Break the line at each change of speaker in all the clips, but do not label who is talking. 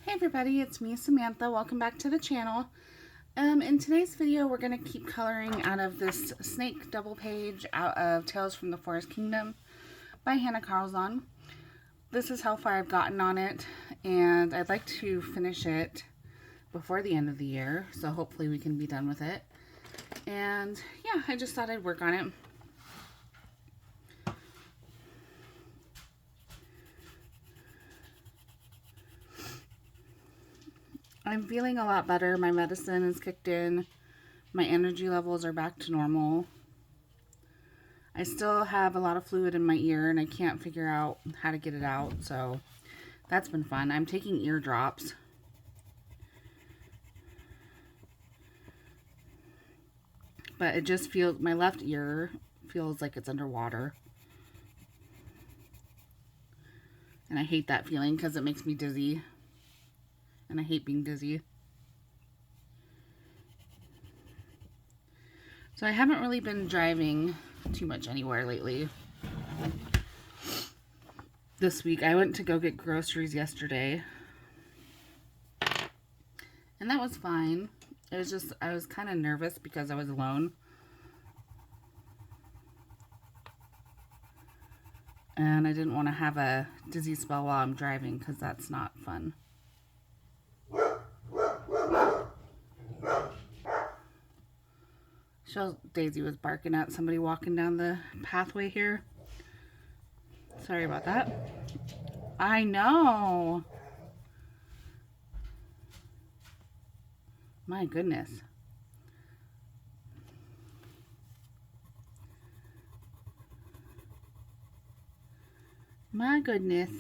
Hey everybody, it's me, Samantha. Welcome back to the channel. In today's video, we're going to keep coloring out of this snake double page out of Tales from the Forest Kingdom by Hannah Karlzon. This is how far I've gotten on it, and I'd like to finish it before the end of the year, so hopefully we can be done with it. And yeah, I just thought I'd work on it. I'm feeling a lot better. My medicine is kicked in. My energy levels are back to normal. I still have a lot of fluid in my ear and I can't figure out how to get it out, so that's been fun. I'm taking ear drops. But it just feels, my left ear feels like it's underwater. And I hate that feeling because it makes me dizzy. And I hate being dizzy. So I haven't really been driving too much anywhere lately. This week I went to go get groceries yesterday. And that was fine. It was just, I was kind of nervous because I was alone. And I didn't want to have a dizzy spell while I'm driving because that's not fun. Daisy was barking at somebody walking down the pathway here. Sorry about that. I know. My goodness. My goodness.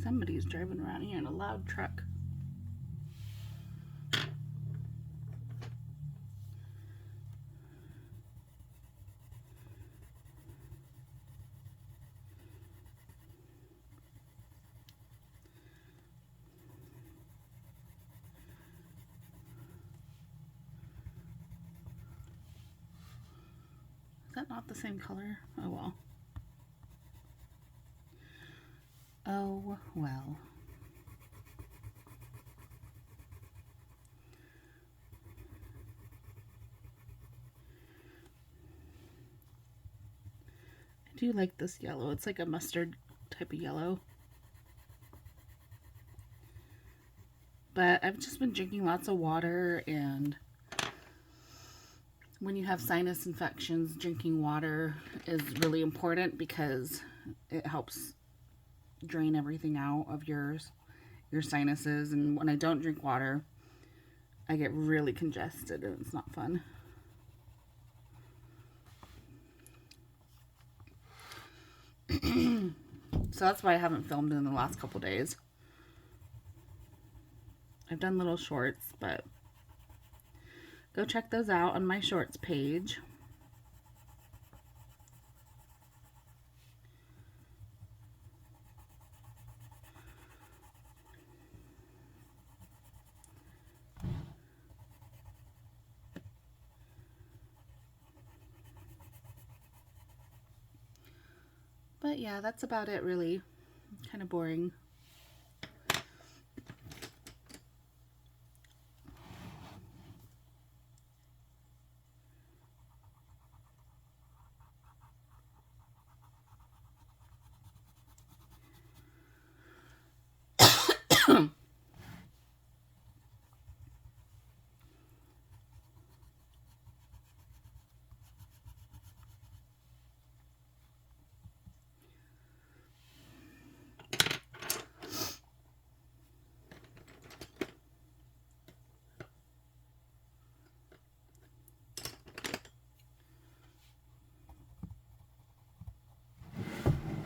Somebody's driving around here in a loud truck. Is that not the same color? Oh well. Oh well. I do like this yellow. It's like a mustard type of yellow. But I've just been drinking lots of water, and when you have sinus infections, drinking water is really important because it helps drain everything out of your sinuses. And when I don't drink water, I get really congested and it's not fun. So that's why I haven't filmed in the last couple days. I've done little shorts, but go check those out on my shorts page. But yeah, that's about it really. Kind of boring.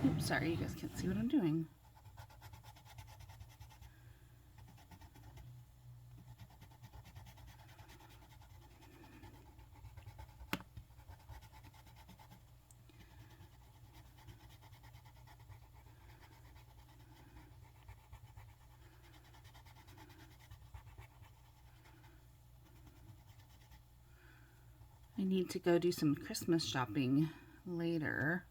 Oops, sorry, you guys can't see what I'm doing. I need to go do some Christmas shopping later.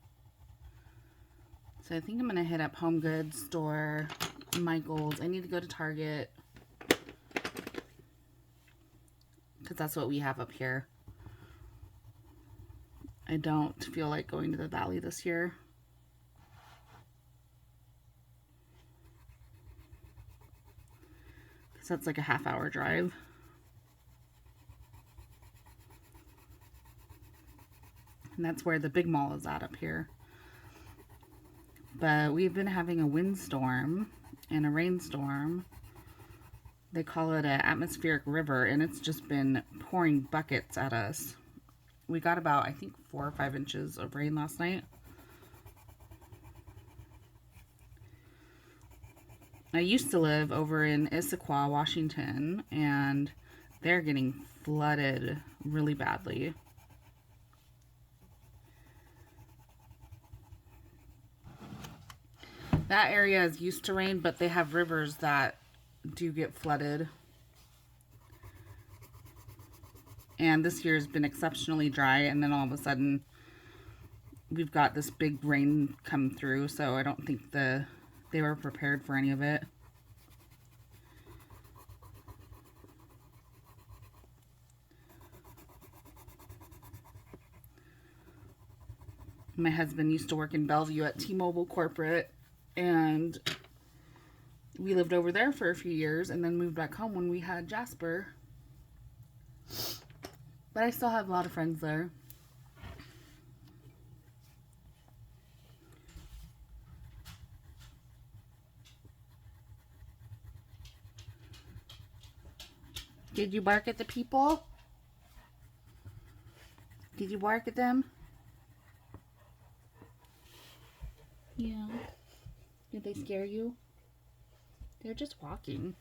So I think I'm going to hit up Home Goods store, Michael's. I need to go to Target, because that's what we have up here. I don't feel like going to the valley this year. Because that's like a half-hour drive. And that's where the big mall is at up here. But we've been having a windstorm and a rainstorm. They call it an atmospheric river, and it's just been pouring buckets at us. We got about, I think, 4 or 5 inches of rain last night. I used to live over in Issaquah, Washington, and they're getting flooded really badly. That area is used to rain, but they have rivers that do get flooded. And this year has been exceptionally dry, and then all of a sudden we've got this big rain come through, so I don't think they were prepared for any of it. My husband used to work in Bellevue at T-Mobile corporate, and we lived over there for a few years and then moved back home when we had Jasper. But I still have a lot of friends there. Did you bark at the people? Did you bark at them? Yeah. Did they scare you? They're just walking.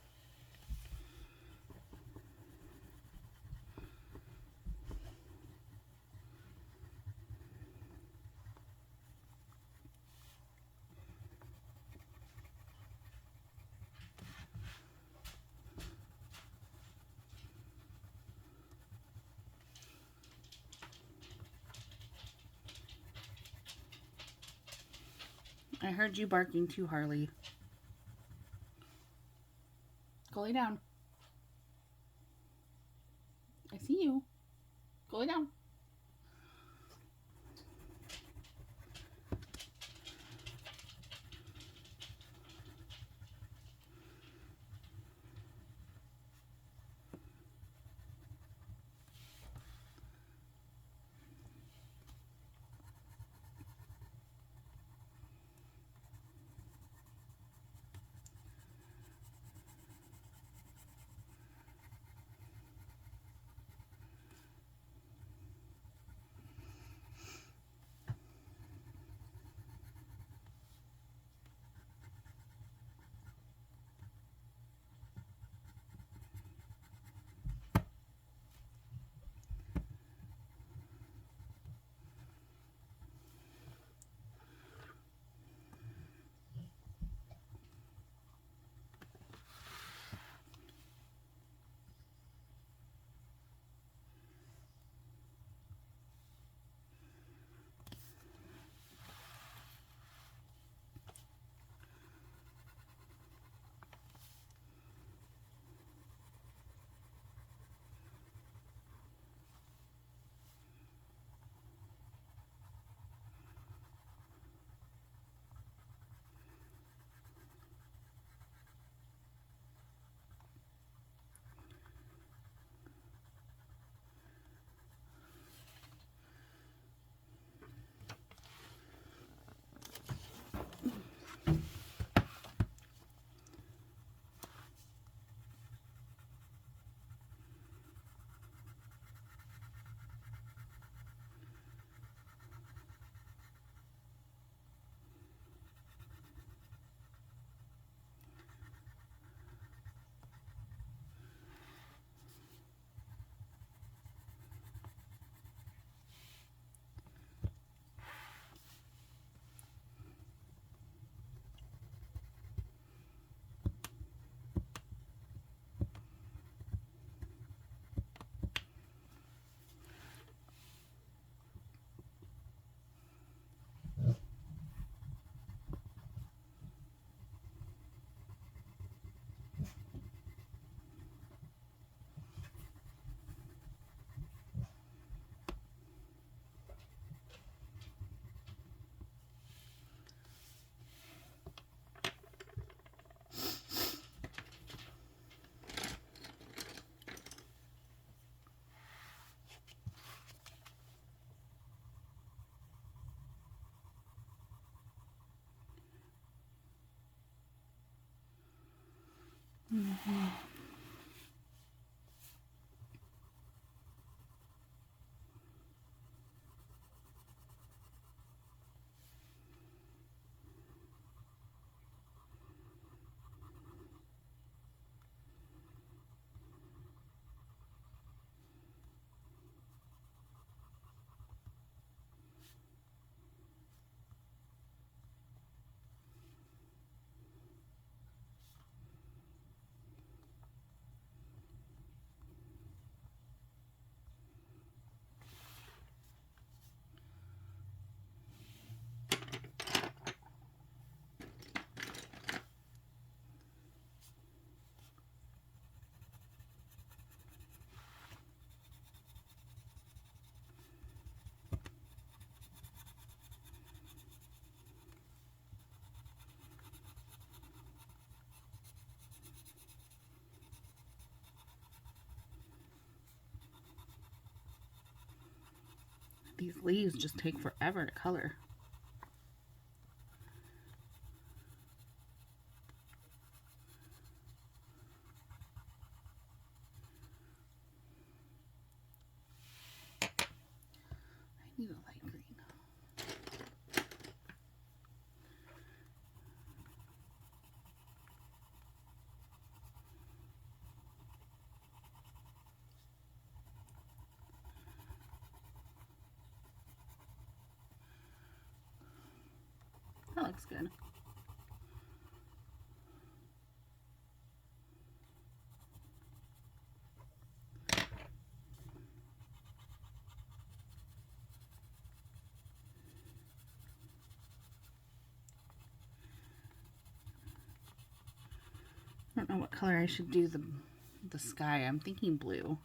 I heard you barking too, Harley. Go lay down. I see you. Go lay down. Mm-hmm. These leaves just take forever to color. I need a light green. That looks good. I don't know what color I should do the sky. I'm thinking blue.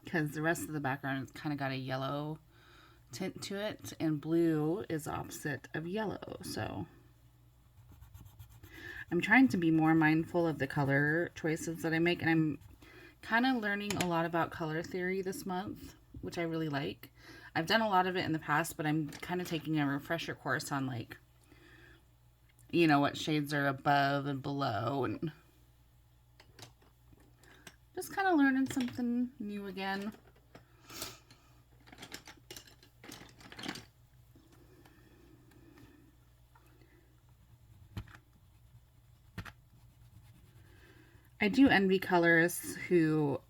Because the rest of the background has kind of got a yellow tint to it, and blue is opposite of yellow, so I'm trying to be more mindful of the color choices that I make, and I'm kind of learning a lot about color theory this month, which I really like. I've done a lot of it in the past, but I'm kind of taking a refresher course on, like, you know, what shades are above and below, and just kind of learning something new again. I do envy colorists who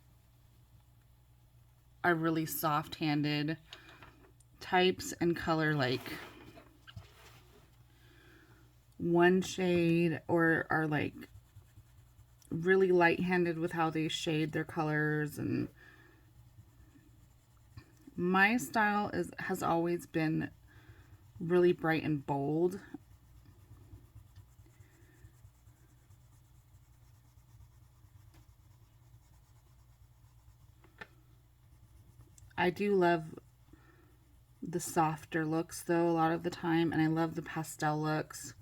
are really soft-handed types and color like one shade, or are like really light-handed with how they shade their colors. And my style has always been really bright and bold. I do love the softer looks though a lot of the time, and I love the pastel looks.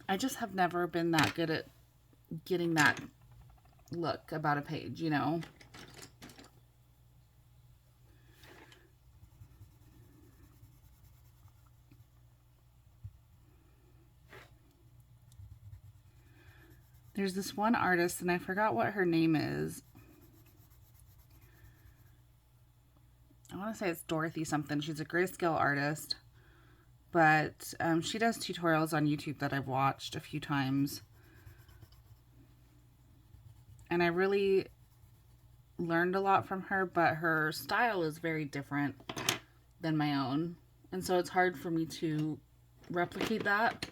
I just have never been that good at getting that look about a page, you know. There's this one artist, and I forgot what her name is. I want to say it's Dorothy something. She's a grayscale artist, but she does tutorials on YouTube that I've watched a few times. And I really learned a lot from her, but her style is very different than my own. And so it's hard for me to replicate that.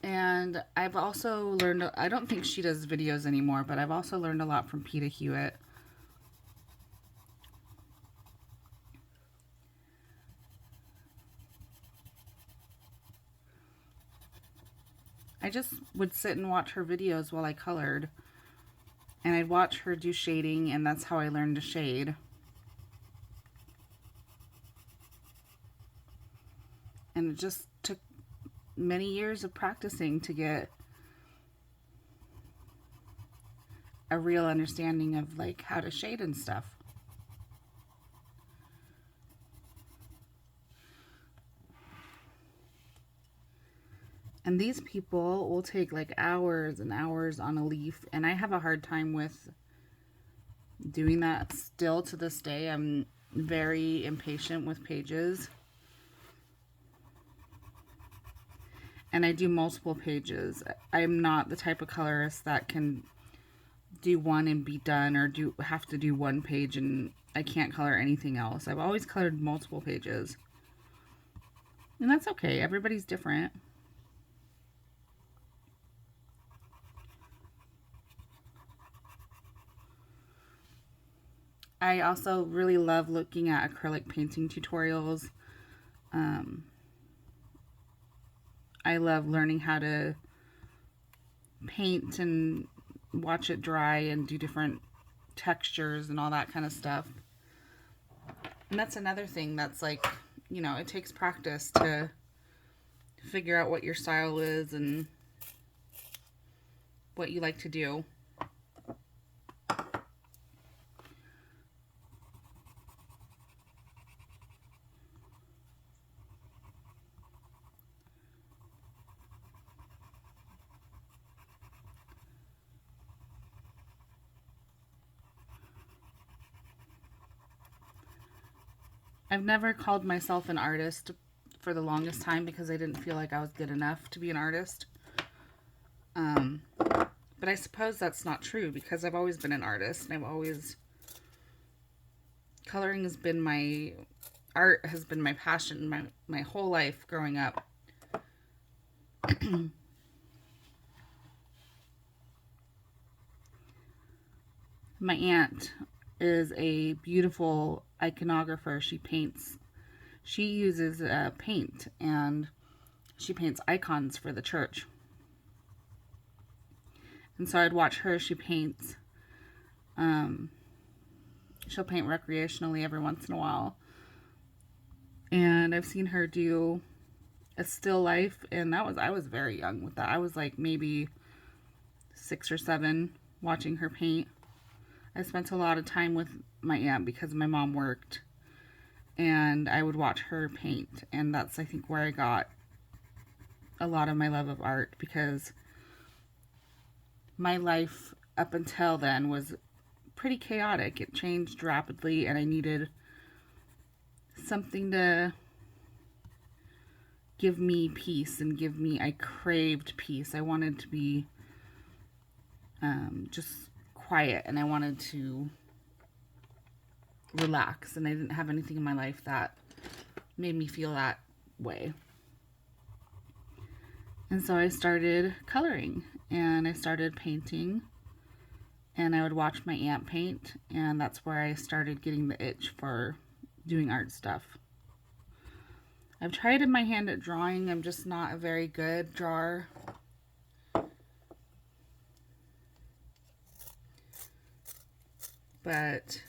And I've also learned, I don't think she does videos anymore, but I've also learned a lot from Peter Hewitt. I just would sit and watch her videos while I colored. And I'd watch her do shading, and that's how I learned to shade. And it just took many years of practicing to get a real understanding of like how to shade and stuff. And these people will take like hours and hours on a leaf, and I have a hard time with doing that still to this day. I'm very impatient with pages. And I do multiple pages. I'm not the type of colorist that can do one and be done, or have to do one page and I can't color anything else. I've always colored multiple pages. And that's okay. Everybody's different. I also really love looking at acrylic painting tutorials. I love learning how to paint and watch it dry and do different textures and all that kind of stuff. And that's another thing that's like, you know, it takes practice to figure out what your style is and what you like to do. I've never called myself an artist for the longest time because I didn't feel like I was good enough to be an artist. But I suppose that's not true because I've always been an artist, and coloring has been art has been my passion my whole life growing up. My aunt is a beautiful iconographer. She uses paint, and she paints icons for the church. And so I'd watch her. She'll paint recreationally every once in a while. And I've seen her do a still life, and I was very young with that. I was like maybe 6 or 7 watching her paint. I spent a lot of time with my aunt because my mom worked, and I would watch her paint, and that's, I think, where I got a lot of my love of art, because my life up until then was pretty chaotic. It changed rapidly, and I needed something to give me peace and I craved peace. I wanted to be just quiet, and I wanted to relax, and I didn't have anything in my life that made me feel that way. And so I started coloring, and I started painting, and I would watch my aunt paint, and that's where I started getting the itch for doing art stuff. I've tried in my hand at drawing. I'm just not a very good drawer. But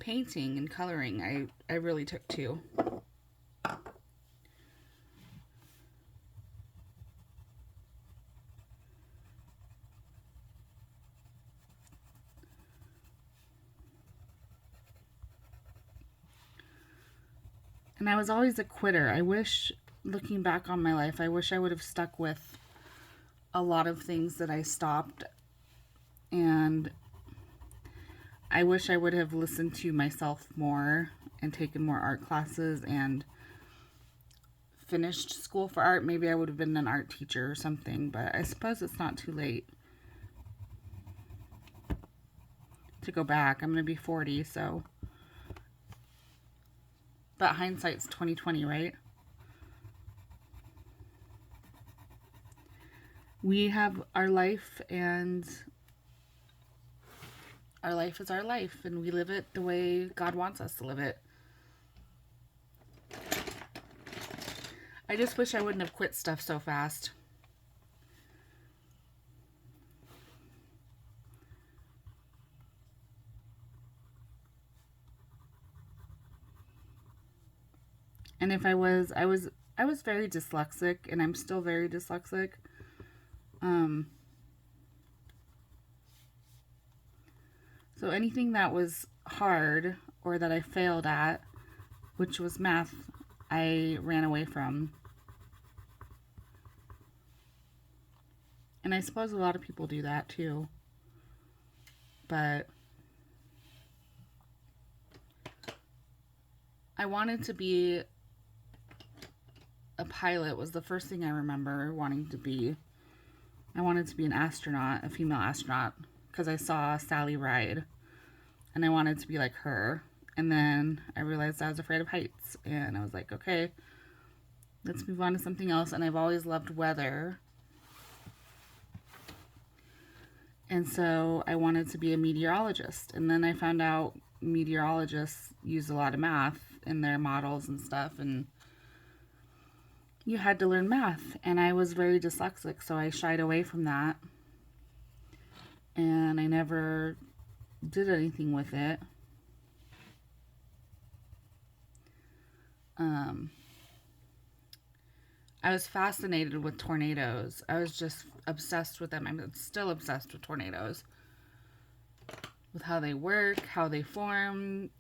painting and coloring, I really took to. And I was always a quitter. I wish, looking back on my life, I wish I would have stuck with a lot of things that I stopped. And I wish I would have listened to myself more and taken more art classes and finished school for art. Maybe I would have been an art teacher or something, but I suppose it's not too late to go back. I'm going to be 40, so. But hindsight's 20/20, right? We have our life, and our life is our life, and we live it the way God wants us to live it. I just wish I wouldn't have quit stuff so fast. And if I was very dyslexic, and I'm still very dyslexic. So anything that was hard or that I failed at, which was math, I ran away from. And I suppose a lot of people do that too. But I wanted to be a pilot was the first thing I remember wanting to be. I wanted to be an astronaut, a female astronaut, because I saw Sally ride. And I wanted to be like her. And then I realized I was afraid of heights. And I was like, okay, let's move on to something else. And I've always loved weather. And so I wanted to be a meteorologist. And then I found out meteorologists use a lot of math in their models and stuff. And you had to learn math. And I was very dyslexic, so I shied away from that. And I never did anything with it. I was fascinated with tornadoes. I was just obsessed with them. I'm still obsessed with tornadoes. With how they work, how they form,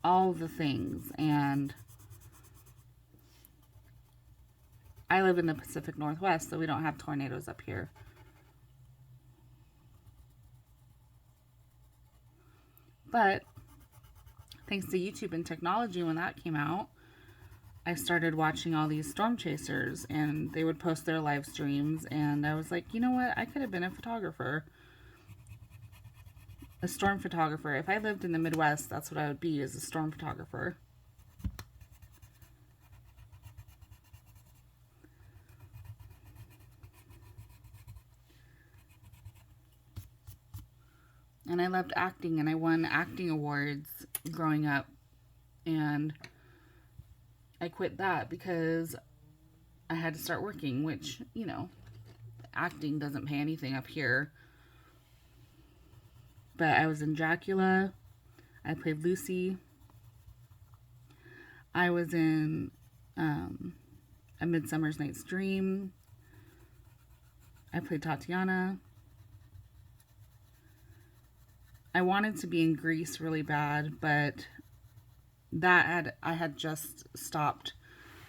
all the things. And I live in the Pacific Northwest, so we don't have tornadoes up here. But thanks to YouTube and technology, when that came out, I started watching all these storm chasers, and they would post their live streams, and I was like, you know what? I could have been a photographer. A storm photographer. If I lived in the Midwest, that's what I would be, as a storm photographer. And I loved acting, and I won acting awards growing up, and I quit that because I had to start working, which, you know, acting doesn't pay anything up here. But I was in Dracula. I played Lucy. I was in A Midsummer Night's Dream. I played Tatiana. I wanted to be in Grease really bad, but I had just stopped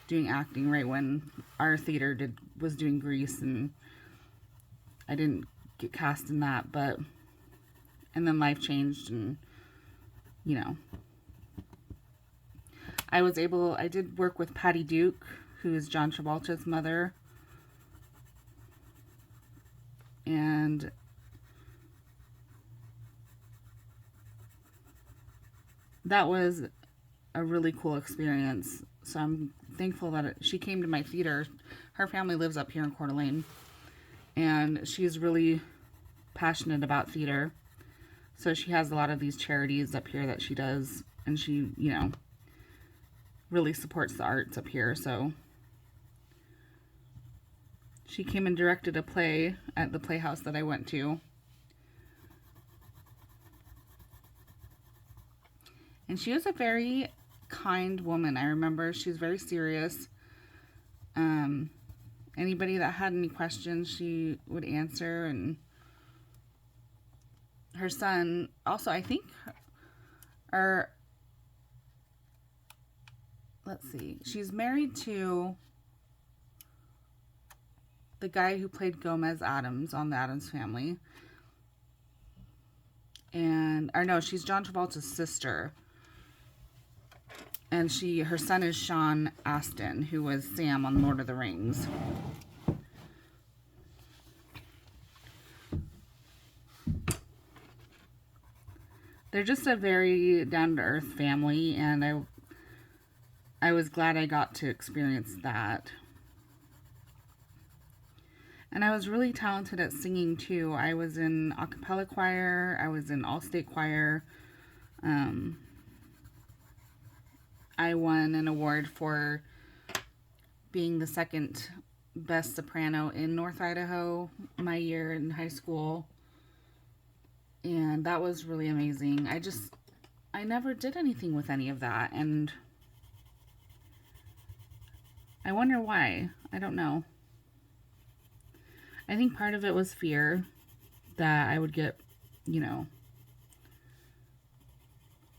doing acting right when our theater was doing Grease, and I didn't get cast in that. And then life changed, and you know, I did work with Patty Duke, who is John Travolta's mother, and that was a really cool experience. So I'm thankful that she came to my theater. Her family lives up here in Coeur d'Alene, and she's really passionate about theater. So she has a lot of these charities up here that she does, and she, you know, really supports the arts up here. So she came and directed a play at the playhouse that I went to. And she was a very kind woman. I remember she was very serious. Anybody that had any questions, she would answer. And her son, also, I think, let's see, she's married to the guy who played Gomez Addams on the Addams Family. She's John Travolta's sister. And her son is Sean Astin, who was Sam on Lord of the Rings. They're just a very down-to-earth family, and I was glad I got to experience that. And I was really talented at singing, too. I was in a cappella choir. I was in all-state choir. I won an award for being the second best soprano in North Idaho my year in high school. And that was really amazing. I never did anything with any of that. And I wonder why. I don't know. I think part of it was fear that I would get, you know,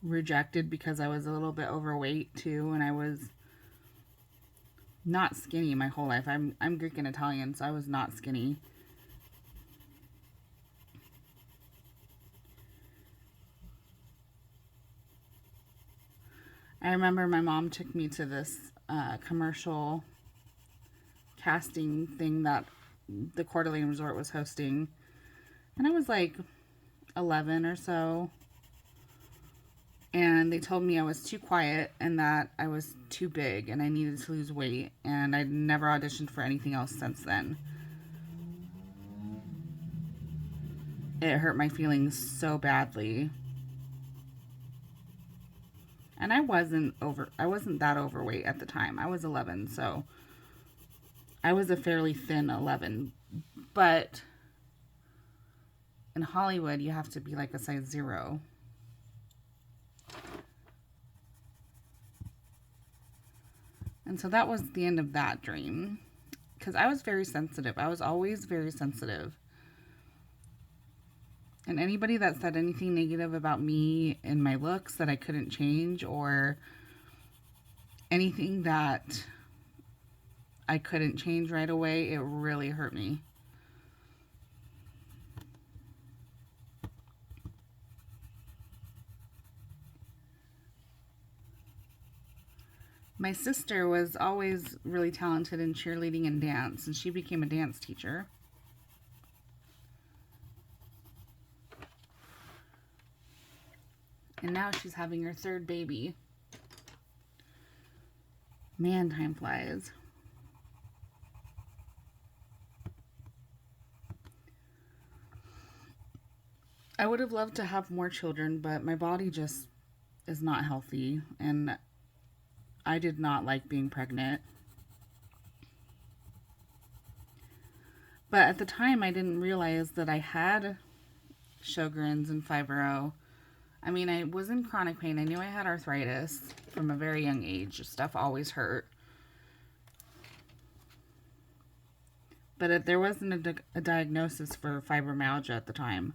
rejected because I was a little bit overweight too, and I was not skinny my whole life. I'm Greek and Italian, so I was not skinny. I remember my mom took me to this commercial casting thing that the Coeur d'Alene Resort was hosting. And I was like 11 or so. And they told me I was too quiet and that I was too big and I needed to lose weight. And I'd never auditioned for anything else since then. It hurt my feelings so badly. And I wasn't that overweight at the time. I was 11, so I was a fairly thin 11. But in Hollywood, you have to be like a size 0. And so that was the end of that dream. Because I was very sensitive. I was always very sensitive. And anybody that said anything negative about me and my looks that I couldn't change, or anything that I couldn't change right away, it really hurt me. My sister was always really talented in cheerleading and dance, and she became a dance teacher. And now she's having her 3rd baby. Man, time flies. I would have loved to have more children, but my body just is not healthy, and I did not like being pregnant. But at the time, I didn't realize that I had Sjogren's and fibro. I mean, I was in chronic pain. I knew I had arthritis from a very young age. Stuff always hurt. But there wasn't a diagnosis for fibromyalgia at the time.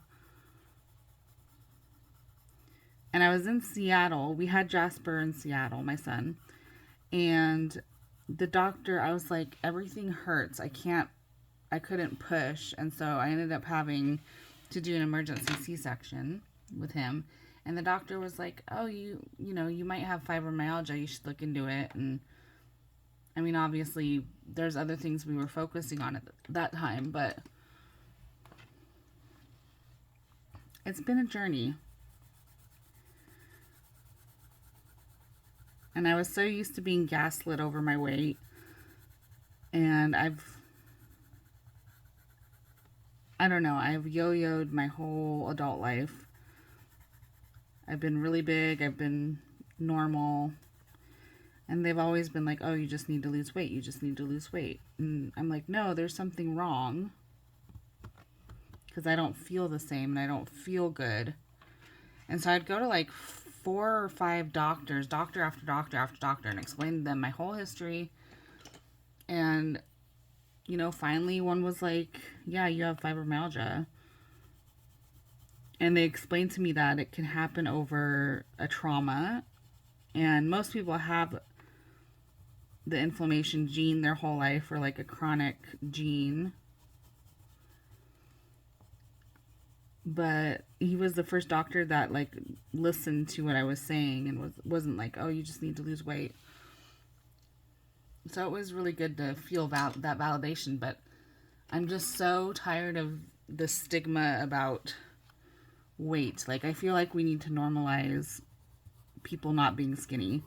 And I was in Seattle. We had Jasper in Seattle, my son. And the doctor, I was like, everything hurts. I couldn't push. And so I ended up having to do an emergency C-section with him. And the doctor was like, oh, you might have fibromyalgia. You should look into it. And I mean, obviously, there's other things we were focusing on at that time, but it's been a journey. And I was so used to being gaslit over my weight. And I've yo-yoed my whole adult life. I've been really big. I've been normal. And they've always been like, oh, you just need to lose weight. You just need to lose weight. And I'm like, no, there's something wrong. Because I don't feel the same and I don't feel good. And so I'd go to like 4 or 5 doctors, doctor after doctor after doctor, and explain to them my whole history. And, finally one was like, yeah, you have fibromyalgia. And they explained to me that it can happen over a trauma. And most people have the inflammation gene their whole life, or like a chronic gene. But he was the first doctor that like listened to what I was saying and wasn't like, oh, you just need to lose weight. So it was really good to feel that validation. But I'm just so tired of the stigma about weight. Like, I feel like we need to normalize people not being skinny.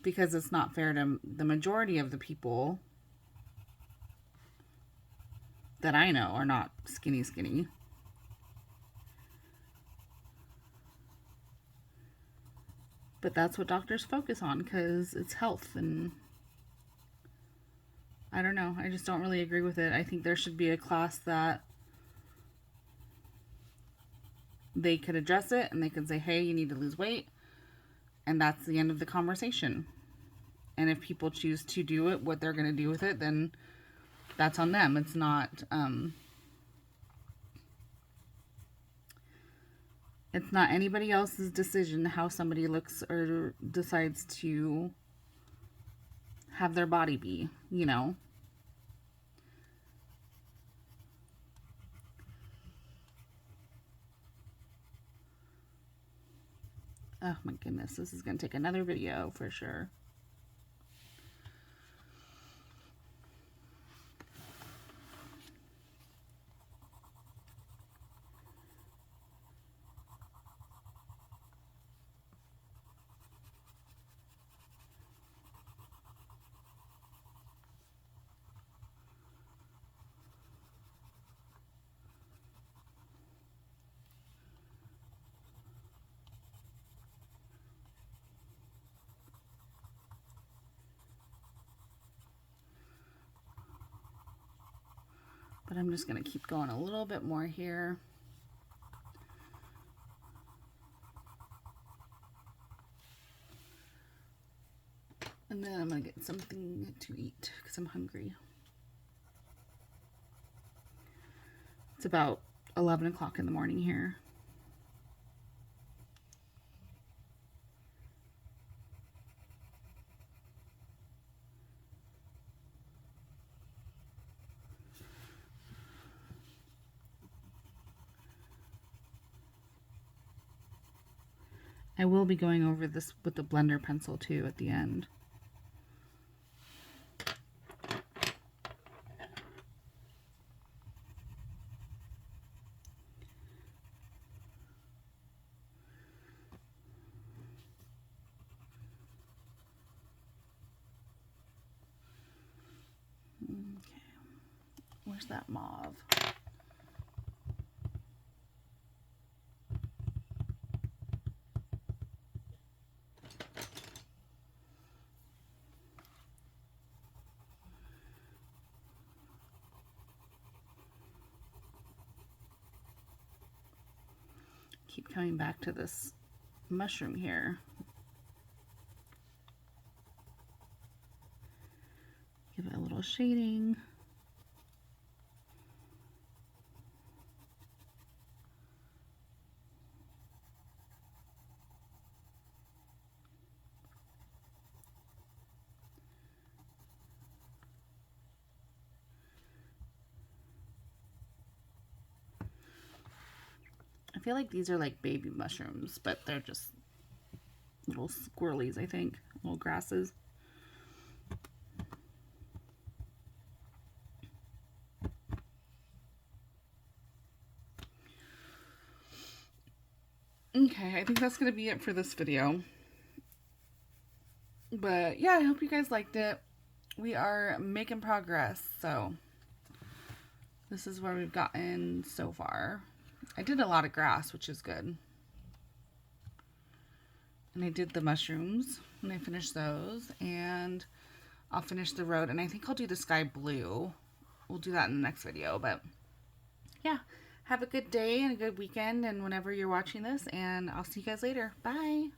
Because it's not fair to the majority of the people that I know are not skinny. But that's what doctors focus on because it's health, and I don't know. I just don't really agree with it. I think there should be a class that they could address it and they could say, hey, you need to lose weight. And that's the end of the conversation. And if people choose to do it, what they're going to do with it, then that's on them. It's not, it's not anybody else's decision how somebody looks or decides to have their body be, Oh my goodness, this is going to take another video for sure. But I'm just going to keep going a little bit more here. And then I'm going to get something to eat because I'm hungry. It's about 11 o'clock in the morning here. I will be going over this with the blender pencil too at the end. Okay, where's that mauve? Keep coming back to this mushroom here. Give it a little shading. I feel like these are like baby mushrooms, but they're just little squirrelies, I think, little grasses. Okay, I think that's going to be it for this video. But yeah, I hope you guys liked it. We are making progress, so this is where we've gotten so far. I did a lot of grass, which is good. And I did the mushrooms, and I finished those, and I'll finish the road, and I think I'll do the sky blue. We'll do that in the next video, but yeah. Have a good day and a good weekend and whenever you're watching this, and I'll see you guys later. Bye!